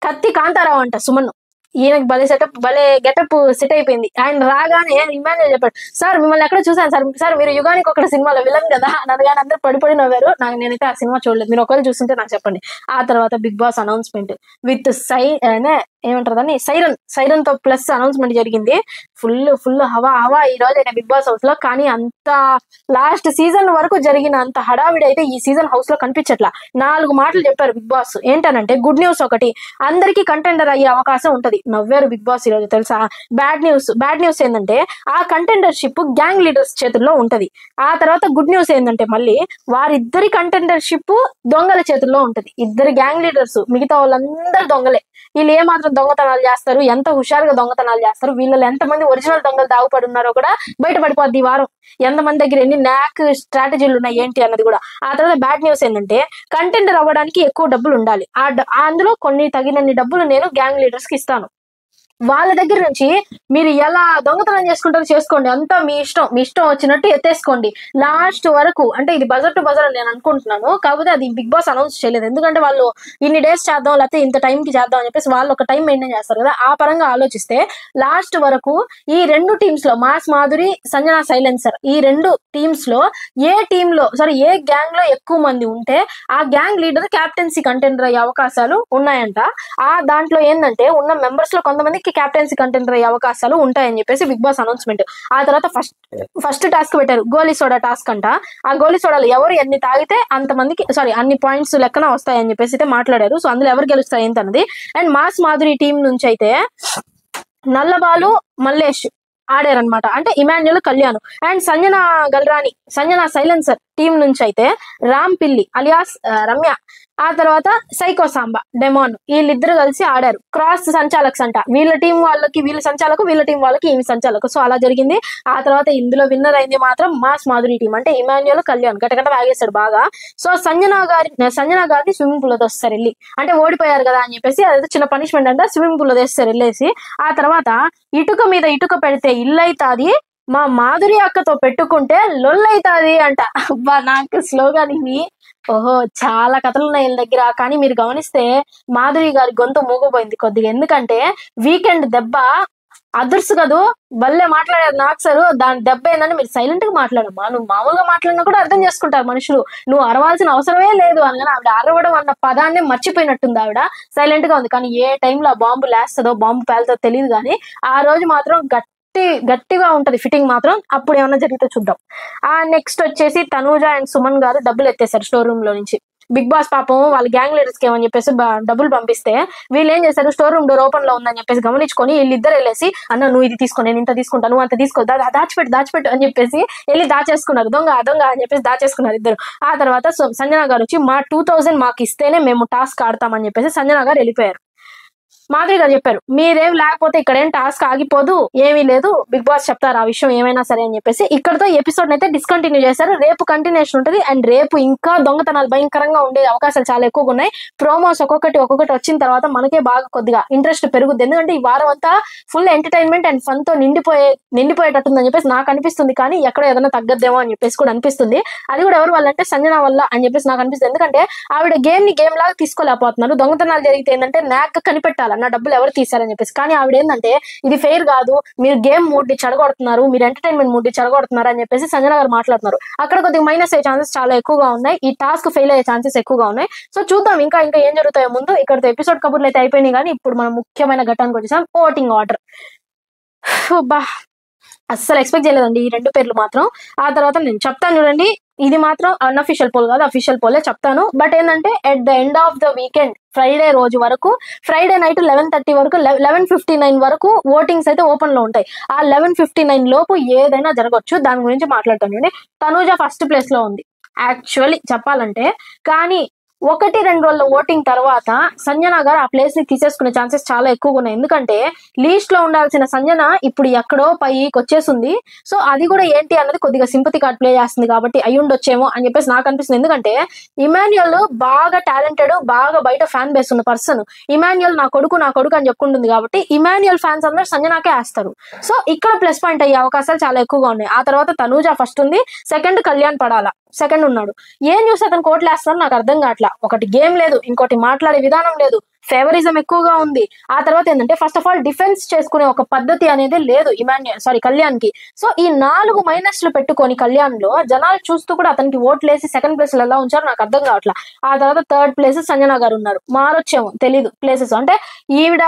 కత్తి కాంతారావు అంట సుమన్. ఈయనకి భలే సెటప్, భలే గెటప్ సెట్ అయిపోయింది. ఆయన రాగానే ఇమాన్యుయల్ చెప్పాడు, సార్ మిమ్మల్ని ఎక్కడ చూసాను సార్, సార్ మీరు యుగానికి ఒకటి సినిమాలో విలన్ కదా అనగానే అందరూ పడిపడి నవ్వారు. నేనైతే ఆ సినిమా చూడలేదు, మీరు ఒకవేళ చూస్తుంటే నాకు చెప్పండి. ఆ తర్వాత బిగ్ బాస్ అనౌన్స్మెంట్ విత్ ఏమంటారు దాన్ని, సైరన్ తో ప్లస్ అనౌన్స్మెంట్ జరిగింది. ఫుల్ హవా ఈ రోజు అయితే బిగ్ బాస్ హౌస్ లో. కానీ అంత లాస్ట్ సీజన్ వరకు జరిగిన అంత హడావిడి అయితే ఈ సీజన్ హౌస్ లో కనిపించట్లా. 4 మాటలు చెప్పారు బిగ్ బాస్. ఏంటనంటే గుడ్ న్యూస్ ఒకటి, అందరికీ కంటెండర్ అయ్యే అవకాశం ఉంటది. నవ్వారు బిగ్ బాస్ ఈ రోజు తెలుసా. బ్యాడ్ న్యూస్ ఏంటంటే ఆ కంటెండర్షిప్ గ్యాంగ్ లీడర్స్ చేతుల్లో ఉంటది. ఆ తర్వాత గుడ్ న్యూస్ ఏంటంటే మళ్ళీ వారిద్దరి కంటెండర్షిప్ దొంగల చేతుల్లో ఉంటది. ఇద్దరు గ్యాంగ్ లీడర్స్, మిగతా వాళ్ళందరూ దొంగలే. వీళ్ళు ఏమాత్రం దొంగతనాలు చేస్తారు, ఎంత హుషారుగా దొంగతనాలు చేస్తారు, వీళ్ళు ఎంతమంది ఒరిజినల్ దొంగలు దాగుపడి ఉన్నారో కూడా బయటపడిపోద్ది ఈ వారం. ఎంతమంది దగ్గర ఎన్ని న్యాక్ స్ట్రాటజీలు ఉన్నాయి ఏంటి అన్నది కూడా. ఆ తర్వాత బ్యాడ్ న్యూస్ ఏంటంటే కంటెండర్ అవ్వడానికి ఎక్కువ డబ్బులు ఉండాలి. అందులో కొన్ని తగినన్ని డబ్బులు నేను గ్యాంగ్ లీడర్స్ కి ఇస్తాను. వాళ్ళ దగ్గర నుంచి మీరు ఎలా దొంగతనం చేసుకుంటారో చేసుకోండి, అంతా మీ ఇష్టం వచ్చినట్టు ఎత్తేసుకోండి లాస్ట్ వరకు. అంటే ఇది బజర్ టు బజర్ అని నేను అనుకుంటున్నాను, కాకపోతే అది బిగ్ బాస్ అనౌన్స్ చేయలేదు. ఎందుకంటే వాళ్ళు ఇన్ని డేస్ చేద్దాం లేకపోతే ఇంత టైంకి చేద్దాం అని చెప్పేసి వాళ్ళు ఒక టైం మెయింటైన్ చేస్తారు కదా. ఆ పరంగా ఆలోచిస్తే లాస్ట్ వరకు ఈ 2 టీమ్స్ లో మాస్ మాధురి, సంజన సైలెన్సర్, ఈ 2 టీమ్స్ లో ఏ గ్యాంగ్ లో ఎక్కువ మంది ఉంటే ఆ గ్యాంగ్ లీడర్ క్యాప్టెన్సీ కంటెండర్ అయ్యే అవకాశాలు ఉన్నాయంట. ఆ దాంట్లో ఏంటంటే ఉన్న మెంబర్స్ లో కొంతమంది క్యాప్టెన్సీ కంటెండర్ అయ్యే అవకాశాలు ఉంటాయని చెప్పేసి బిగ్ బాస్ అనౌన్స్మెంట్. ఆ తర్వాత ఫస్ట్ టాస్క్ పెట్టారు, గోలీ సోడా టాస్క్ అంట. ఆ గోలీ సోడాలు ఎవరు ఎన్ని తాగితే అంతమందికి అన్ని పాయింట్స్ లెక్కన వస్తాయని చెప్పేసి అయితే మాట్లాడారు. సో అందులో ఎవరు గెలుస్తారు ఏంటన్నది. అండ్ మాస్ మాధురి టీం నుంచి అయితే నల్లబాలు, మల్లేష్ ఆడారనమాట, అంటే Emmanuel, Kalyan. And Sanjana silencer team నుంచి అయితే రామ్ పిల్లి అలియాస్ రమ్య, ఆ తర్వాత సైకో సాంబా డెమోన్ వీళ్ళిద్దరు కలిసి ఆడారు. క్రాస్ సంచాలక్స్ అంట, వీళ్ళ టీం వాళ్ళకి వీళ్ళ సంచాలకు, వీళ్ళ టీం వాళ్ళకి ఈమె సంచాలకు. సో అలా జరిగింది. ఆ తర్వాత ఇందులో విన్నర్ అయింది మాత్రం మాస్ మాధురి టీం, అంటే ఇమాన్యుయల్ కళ్యాణ్ గటగట వాగేస్తాడు బాగా. సో సంజన గారిని స్విమ్మింగ్ పూల్ లో తోస్తారు వెళ్ళి, అంటే ఓడిపోయారు కదా అని చెప్పేసి అదే చిన్న పనిష్మెంట్ అంటే స్విమ్మింగ్ పూల్ లో తెస్తారు వెళ్ళేసి. ఆ తర్వాత ఇటుక మీద ఇటుక పెడితే ఇల్లు అవుతాది, మా మాధురి అక్కతో పెట్టుకుంటే లొల్లైతాది అంట. అబ్బా నాకు స్లోగాన్ ఇవి ఓహో చాలా కథలు ఉన్నాయి వీళ్ళ దగ్గర. కానీ మీరు గమనిస్తే మాధురి గారి గొంతు మూగపోయింది కొద్దిగా, ఎందుకంటే వీకెండ్ దెబ్బ అదుర్సు కదూ భలే మాట్లాడారు నాకు సార్. దాని దెబ్బ ఏంటంటే మీరు సైలెంట్ గా మాట్లాడమ్మా, నువ్వు మామూలుగా మాట్లాడినా కూడా అర్థం చేసుకుంటారు మనుషులు, నువ్వు అరవాల్సిన అవసరమే లేదు అనగానే ఆవిడ అరవడం అన్న పదాన్ని మర్చిపోయినట్టుంది. ఆవిడ సైలెంట్ గా ఉంది. కానీ ఏ టైంలో ఆ బాంబు లేస్తుందో బాంబు పేలుతో తెలియదు. కానీ ఆ రోజు మాత్రం గట్టిగా ఉంటది ఫిట్టింగ్ మాత్రం. అప్పుడు ఏమన్నా జరిగితే చూద్దాం. నెక్స్ట్ వచ్చేసి తనూజ అండ్ సుమన్ గారు డబ్బులు ఎత్తేసారు స్టోర్ రూమ్ లో నుంచి. బిగ్ బాస్ పాపం వాళ్ళ గ్యాంగ్ లీడర్స్ కి ఏమని చెప్పేసి డబ్బులు పంపిస్తే వీళ్ళు ఏం చేశారు, స్టోర్ రూమ్ డోర్ ఓపెన్ లో ఉందని చెప్పేసి గమనించుకొని వీళ్ళిద్దరు వెళ్ళేసి అన్న నువ్వు ఇది తీసుకో, నేను ఇంత తీసుకుంటా, నువ్వు అంత తీసుకో, దాచిపెట్టు అని చెప్పేసి వెళ్ళి దాచేసుకున్నారు. దొంగ అని చెప్పేసి దాచేసుకున్నారు ఇద్దరు. ఆ తర్వాత సంజన గారు వచ్చి మా 2000 మాకు ఇస్తేనే మేము టాస్క్ ఆడతామని చెప్పేసి సంజన గారు వెళ్ళిపోయారు. మాధురి గారు చెప్పారు మీరేం లేకపోతే ఇక్కడ ఏం టాస్క్ ఆగిపోదు, ఏమీ లేదు, బిగ్ బాస్ చెప్తారు ఆ విషయం ఏమైనా సరే అని చెప్పేసి ఇక్కడతో ఎపిసోడ్ అయితే డిస్కంటిన్యూ చేశారు. రేపు కంటిన్యూషన్ ఉంటుంది. అండ్ రేపు ఇంకా దొంగతనాలు భయంకరంగా ఉండే అవకాశాలు చాలా ఎక్కువగా ఉన్నాయి. ప్రోమోస్ ఒక్కొక్కటి వచ్చిన తర్వాత మనకే బాగా కొద్దిగా ఇంట్రెస్ట్ పెరుగుద్ది. ఎందుకంటే ఈ వారం అంతా ఫుల్ ఎంటర్టైన్మెంట్ అండ్ ఫన్ తో నిండిపోయేటట్టుందని చెప్పేసి నాకు అనిపిస్తుంది. కానీ ఎక్కడో ఏదైనా తగ్గద్దేమో అని చెప్పేసి కూడా అనిపిస్తుంది. అది కూడా ఎవరు వల్ల అంటే సంజన వల్ల అని చెప్పేసి నాకు అనిపిస్తుంది. ఎందుకంటే ఆవిడ గేమ్ లాగా తీసుకోలేకపోతున్నారు. దొంగతనాలు జరిగితే ఏంటంటే నాక్ కనిపెట్టాలి నా డబ్బులు ఎవరు తీశారని చెప్పేసి. కానీ ఆవిడ ఏంటంటే ఇది ఫెయిర్ కాదు, మీరు గేమ్ మూడ్ ని చెడగొడుతున్నారు, మీరు ఎంటర్టైన్మెంట్ మూడ్ ని చెడగొడుతున్నారు అని చెప్పేసి సంజన గారు మాట్లాడుతున్నారు. అక్కడ కొద్దిగా మైనస్ అయ్యే ఛాన్సెస్ చాలా ఎక్కువగా ఉన్నాయి. ఈ టాస్క్ ఫెయిల్ అయ్యే ఛాన్సెస్ ఎక్కువగా ఉన్నాయి. సో చూద్దాం ఇంకా ఏం జరుగుతాయో ముందు. ఇక్కడతో ఎపిసోడ్ కబుర్లు అయితే అయిపోయినాయి. కానీ ఇప్పుడు మనం ముఖ్యమైన ఘట్టానికి వచ్చేసాం, ఓటింగ్ ఆర్డర్. బా అస్సలు ఎక్స్పెక్ట్ చేయలేదండి ఈ రెండు పేర్లు మాత్రం. ఆ తర్వాత నేను చెప్తాను చూడండి, ఇది మాత్రం అన్అఫిషియల్ పోల్ కాదు, అఫీషియల్ పోలే చెప్తాను. బట్ ఏంటంటే at the end of the weekend Friday రోజు వరకు, ఫ్రైడే నైట్ 11:30 వరకు 11:59 వరకు ఓటింగ్స్ అయితే ఓపెన్ లో ఉంటాయి. ఆ 11:59 లోపు ఏదైనా జరగవచ్చు. దాని గురించి మాట్లాడతాను. తనూజ ఫస్ట్ ప్లేస్ లో ఉంది యాక్చువల్లీ చెప్పాలంటే. కానీ 1-2 రోజుల ఓటింగ్ తర్వాత సంజన గారు ఆ ప్లేస్ ని తీసేసుకునే ఛాన్సెస్ చాలా ఎక్కువగా ఉన్నాయి. ఎందుకంటే లీస్ట్ లో ఉండాల్సిన సంజన ఇప్పుడు ఎక్కడో పైకి వచ్చేసింది. సో అది కూడా ఏంటి అన్నది కొద్దిగా సింపతి కార్డ్ ప్లే చేస్తుంది కాబట్టి అయి ఉండొచ్చేమో అని చెప్పేసి నాకు అనిపిస్తుంది. ఎందుకంటే ఇమాన్యుయల్ బాగా టాలెంటెడ్, బాగా బయట ఫ్యాన్ బేస్ ఉన్న పర్సన్. ఇమాన్యుయల్ నా కొడుకు అని చెప్పుకుంటుంది కాబట్టి ఇమాన్యుయల్ ఫ్యాన్స్ అందరూ సంజనాకే వేస్తారు. సో ఇక్కడ ప్లస్ పాయింట్ అయ్యే అవకాశాలు చాలా ఎక్కువగా ఉన్నాయి. ఆ తర్వాత తనూజ ఫస్ట్ ఉంది, సెకండ్ కళ్యాణ్ పడాలా సెకండ్ ఉన్నాడు. ఏం చూసి అతను కోట్లు వేస్తారో నాకు అర్థం కావట్లా. ఒకటి గేమ్ లేదు, ఇంకోటి మాట్లాడే విధానం లేదు, ఫేవరిజం ఎక్కువగా ఉంది. ఆ తర్వాత ఏంటంటే ఫస్ట్ ఆఫ్ ఆల్ డిఫెన్స్ చేసుకునే ఒక పద్ధతి అనేది లేదు కళ్యాణ్ కి. సో ఈ 4 మైనస్లు పెట్టుకొని కళ్యాణ్ లో జనాలు చూస్తూ కూడా అతనికి ఓట్లేసి సెకండ్ ప్లేస్ లో ఎలా ఉంచారో నాకు అర్థం కావట్లా. ఆ తర్వాత థర్డ్ ప్లేస్ సంజన గారు ఉన్నారు. మారొచ్చేమో తెలీదు ప్లేసెస్, అంటే ఈవిడ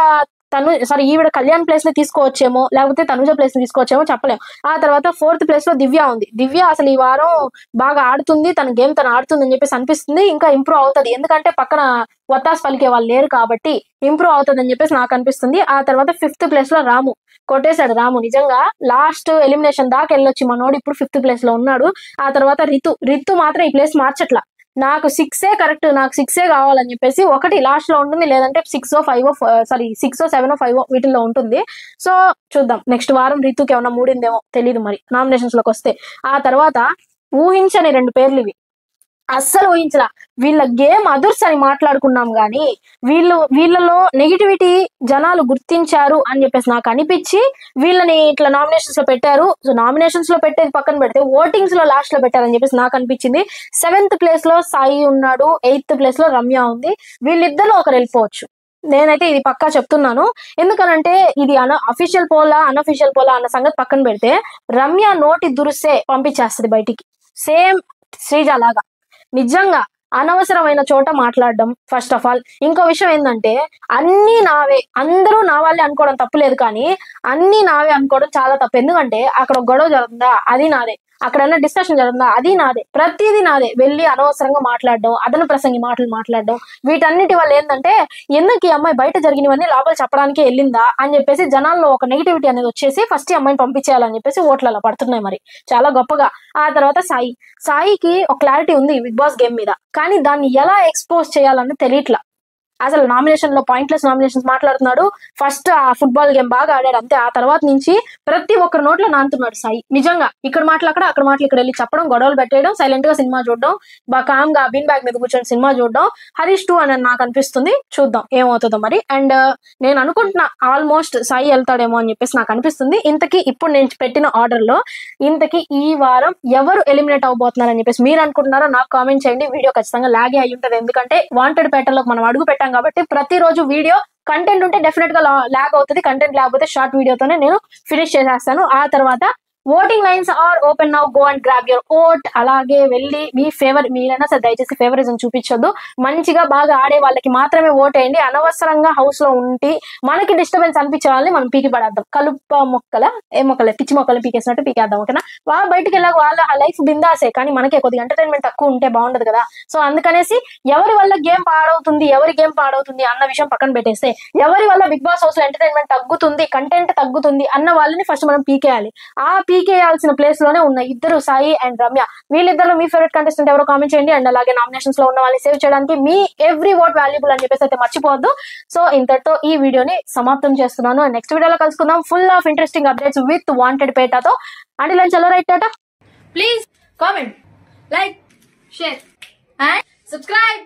కళ్యాణ్ ప్లేస్ ని తీసుకోవచ్చేమో, లేకపోతే తనుజ ప్లేస్ ని తీసుకోవచ్చేమో చెప్పలేము. ఆ తర్వాత 4th ప్లేస్ లో దివ్య ఉంది. దివ్య అసలు ఈ వారం బాగా ఆడుతుంది, తన గేమ్ తను ఆడుతుంది అని చెప్పేసి అనిపిస్తుంది. ఇంకా ఇంప్రూవ్ అవుతుంది, ఎందుకంటే పక్కన వత్తాస్ పలికే వాళ్ళు లేరు కాబట్టి ఇంప్రూవ్ అవుతుంది అని చెప్పేసి నాకు అనిపిస్తుంది. ఆ తర్వాత 5th ప్లేస్ లో రాము కొట్టేశాడు. రాము నిజంగా లాస్ట్ ఎలిమినేషన్ దాకా వెళ్ళొచ్చి మనోడు ఇప్పుడు 5th ప్లేస్ లో ఉన్నాడు. ఆ తర్వాత రితు మాత్రం ఈ ప్లేస్ మార్చట్లా. నాకు 6 కరెక్ట్, నాకు 6 కావాలని చెప్పేసి ఒకటి లాస్ట్ లో ఉంటుంది, లేదంటే 6 7 5 వీటిల్లో ఉంటుంది. సో చూద్దాం నెక్స్ట్ వారం రితుకి ఏమన్నా మూడిందేమో తెలియదు మరి నామినేషన్స్ లోకి వస్తే. ఆ తర్వాత ఊహించని 2 పేర్లు ఇవి, అస్సలు ఊహించలా. వీళ్ళ గేమ్ అదుర్స్ అని మాట్లాడుకున్నాం కానీ వీళ్ళలో నెగిటివిటీ జనాలు గుర్తించారు అని చెప్పేసి నాకు అనిపించి వీళ్ళని ఇట్లా నామినేషన్స్ లో పెట్టారు. సో నామినేషన్స్ లో పెట్టేది పక్కన పెడితే ఓటింగ్స్ లో లాస్ట్ లో పెట్టారని చెప్పేసి నాకు అనిపించింది. 7th ప్లేస్ లో సాయి ఉన్నాడు, 8th ప్లేస్ లో రమ్య ఉంది. వీళ్ళిద్దరిలో ఒకరు వెళ్ళిపోవచ్చు, నేనైతే ఇది పక్కా చెప్తున్నాను. ఎందుకనంటే ఇది అఫీషియల్ పోలా అనఫీషియల్ పోలా అన్న సంగతి పక్కన పెడితే రమ్య నోటి దురుసే పంపించేస్తుంది బయటికి, సేమ్ శ్రీజ లాగా. నిజంగా అనవసరమైన చోట మాట్లాడడం ఫస్ట్ ఆఫ్ ఆల్. ఇంకో విషయం ఏంటంటే అన్ని నావే, అందరూ నా వాళ్ళే అనుకోవడం తప్పులేదు, కానీ అన్ని నావే అనుకోవడం చాలా తప్పు. ఎందుకంటే అక్కడ గొడవ జరుగుతుందా అది నాదే, అక్కడన్నా డిస్కషన్ జరుగుతుందా, అది నాదే, ప్రతిదీ నాదే. వెళ్ళి అనవసరంగా మాట్లాడడం, అదన ప్రసంగి మాటలు మాట్లాడడం, వీటన్నిటి వల్ల ఏంటంటే ఎందుకు ఈ అమ్మాయి బయట జరిగినవన్నీ లోపల చెప్పడానికే వెళ్ళిందా అని చెప్పేసి జనాల్లో ఒక నెగిటివిటీ అనేది వచ్చేసి ఫస్ట్ ఈ అమ్మాయిని పంపించేయాలని చెప్పేసి ఓట్లు అలా పడుతున్నాయి మరి చాలా గొప్పగా. ఆ తర్వాత సాయికి ఒక క్లారిటీ ఉంది బిగ్ బాస్ గేమ్ మీద, కానీ దాన్ని ఎలా ఎక్స్పోజ్ చేయాలని తెలియట్లా. అసలు నామినేషన్ లో పాయింట్లెస్ నామినేషన్స్ మాట్లాడుతున్నాడు. ఫస్ట్ ఆ ఫుట్బాల్ గేమ్ బాగా ఆడాడు అంతే. ఆ తర్వాత నుంచి ప్రతి ఒక్కరి నోట్లో నానుతున్నాడు సాయి. నిజంగా ఇక్కడ మాటలు అక్కడ మాటలు ఇక్కడ వెళ్ళి చెప్పడం, గొడవలు పెట్టేయడం, సైలెంట్ గా సినిమా చూడడం, బాగా కామ్ గా బీన్ బ్యాగ్ మీద కూర్చొని సినిమా చూడడం హరీష్ 2 అని నాకు అనిపిస్తుంది. చూద్దాం ఏమవుతుందో మరి. అండ్ నేను అనుకుంటున్నా ఆల్మోస్ట్ సాయి వెళ్తాడేమో అని చెప్పేసి నాకు అనిపిస్తుంది. ఇంతకీ ఇప్పుడు నేను పెట్టిన ఆర్డర్ లో ఇంతకీ ఈ వారం ఎవరు ఎలిమినేట్ అవబోతున్నారని చెప్పేసి మీరు అనుకుంటున్నారో నాకు కామెంట్ చేయండి. వీడియో ఖచ్చితంగా లాగే అయి ఉంటది, ఎందుకంటే వాంటెడ్ పేటర్లో మనం అడుగు పెట్టాం కాబట్టి ప్రతిరోజు వీడియో కంటెంట్ ఉంటే డెఫినెట్ గా లాగ్ అవుతుంది. కంటెంట్ లేకపోతే షార్ట్ వీడియోతోనే నేను ఫినిష్ చేసేస్తాను. ఆ తర్వాత voting lines are open now, go and grab your vote. అలాగే వెళ్ళి మీ మీరైనా సరే దయచేసి ఫేవరిజం చూపించొద్దు. మంచిగా బాగా ఆడే వాళ్ళకి మాత్రమే ఓట్ వేయండి. అనవసరంగా హౌస్ లో ఉండి మనకి డిస్టర్బెన్స్ అనిపించే వాళ్ళని మనం పీకి పడేద్దాం. కలుప మొక్కలే పిచ్చి మొక్కలు పీకేసినట్టు పీకేద్దాం, ఓకేనా. వాళ్ళు బయటకు వెళ్ళాక వాళ్ళ లైఫ్ బిందాసే, కానీ మనకే కొద్దిగా ఎంటర్టైన్మెంట్ తక్కువ ఉంటే బాగుండదు కదా. సో అందుకనేసి ఎవరి వల్ల గేమ్ పాడవుతుంది, ఎవరి గేమ్ పాడవుతుంది అన్న విషయం పక్కన పెట్టేస్తే ఎవరి వల్ల బిగ్ బాస్ హౌస్ లో ఎంటర్టైన్మెంట్ తగ్గుతుంది, కంటెంట్ తగ్గుతుంది అన్న వాళ్ళని ఫస్ట్ మనం పీకేయాలి. ఆ పీకేయాల్సిన ప్లేస్ లోనే ఉన్న ఇద్దరు సాయి అండ్ రమ్య. వీళ్ళిద్దరు మీ ఫేవరెట్ కంటెస్టెంట్ ఎవరో కామెంట్ చేయండి. అండ్ అలాగే నామినేషన్స్ లో ఉన్న వాళ్ళని సేవ్ చేయడానికి మీ ఎవ్రీ ఓట్ వాల్యుబుల్ అని చెప్పేసి అయితే మర్చిపోవద్దు. సో ఇంతటితో ఈ వీడియోని సమాప్తం చేస్తున్నాను. నెక్స్ట్ వీడియోలో కలుసుకుందాం full of interesting updates with wanted పేటాతో. అండ్ ఇలా చలో right tata. Please comment, like, share and subscribe.